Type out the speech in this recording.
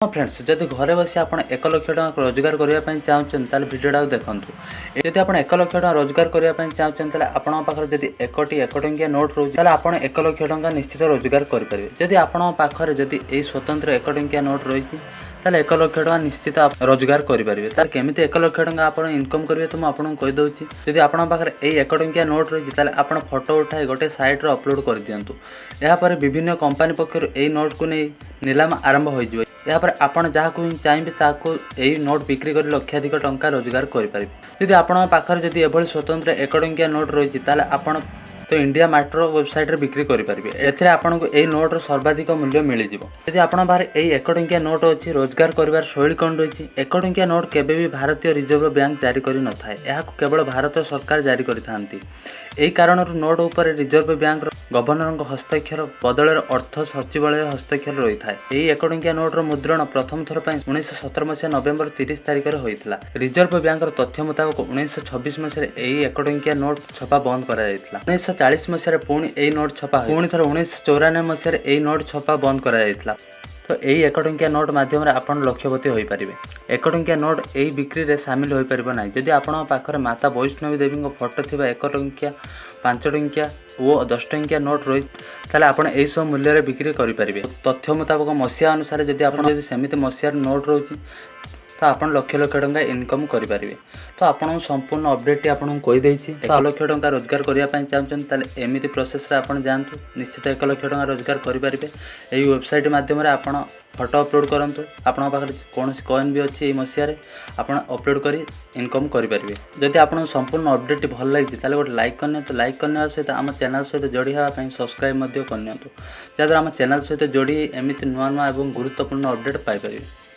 हाँ फ्रेंड्स, जदि घरे बसी आप 1 लाख टଙ୍କା रोजगार करने चाहते भिडियोटा देखूँ। जदि आप 1 लाख टଙ୍କା रोजगार करने चाहते आपन पाखे जदि 1 टंकिया नोट रोचे आप 1 लाख टଙ୍କା निश्चित रोजगार करेंगे। जदि आपन पाखे जदि यही स्वतंत्र 1 टंकिया नोट रही 1 लाख टଙ୍କା निश्चित रोजगार करेंगे। तार केमी 1 लाख टଙ୍କା आप इनकम करेंगे तो मुझे कहीदे। जदि आपन पाखे यही 1 टंकिया नोट रही आप फोटो उठाई गोटे साइट्रे अपलोड कर दिंतु। यापर विभिन्न कंपानी पक्षर यही नोट को नहीं निलाम आरंभ हो यापर आपण जहाँ को चाहिए ताकू यही नोट बिक्री कर लक्षाधिक टंका रोजगार करेंगे। जदि आपण पाखर जदि एभली स्वतंत्र 1 टंकिया नोट रही आपण तो इंडिया मार्टर वेबसाइट रे बिक्री करेंगे। एथिरे आपन को यही नोट सर्वाधिक मूल्य मिल जाव। जदि आपण बाहर यही 1 टंकिया नोट अच्छी रोजगार कर शैली कौन रही 1 टंकिया नोट केबे भी भारतीय रिजर्व बैंक जारी कर न था। यह केवल भारत सरकार जारी करथांती। यही कारण नोट उपर रिजर्व बैंक गवर्नर हस्ताक्षर बदल अर्थ सचिवालय हस्ताक्षर रही है। यही 1 टंकिया नोट्र मुद्रण प्रथम थर 1917 मसीहा नवेम्बर 30 तारिख में होता। रिजर्व बैंक तथ्य मुताबक 1926 मसीह यही 1 टंकिया नोट छपा बंद कर 1940 मसीह पुणी यही नोट छपा पुणी थर 1994 मसीह यही नोट छपा बंद कर तो यही 1 टंकिया नोट माध्यम आपण लक्षपति हो पारे। 1 टंकिया नोट यही बिक्री रे सामिल हो पार ना। जदि आपण पाखरे माता वैष्णवी देवी फोटो थी 1 टंकिया 5 टंकिया और 10 टंकिया नोट रही आप सब मूल्य बिक्री करेंगे। तथ्य मुताबक मसीहा अनुसार जदि सेमती मसीहार नोट रोचे तो आप लक्ष लक्ष टଙ୍କା इनकम करेंगे। तो आपन संपूर्ण अपडेट आपको कहीदे। तो 1 लाख टଙ୍କା रोजगार करने चाहते एमती प्रोसेस आप जातु निश्चित 1 लाख टଙ୍କା रोजगार करेंगे। यही वेबसाइट मध्यम आप फोटो अपलोड करूँ आपन पाखे कौन कॉइन भी अच्छी मसीह आप अपलोड कर इनकम करेंगे। जदि आपको संपूर्ण अपडेट भल लगी गोटे लाइक करनी तो लाइक करने सहित आम चैनल सहित जोड़ी हाँपाई सब्सक्राइब करनी जहाँद्वारा आम चैनल सहित जोड़ी एमती नुआ नुआ और गुरुत्वपूर्ण अपडेट पाइपर।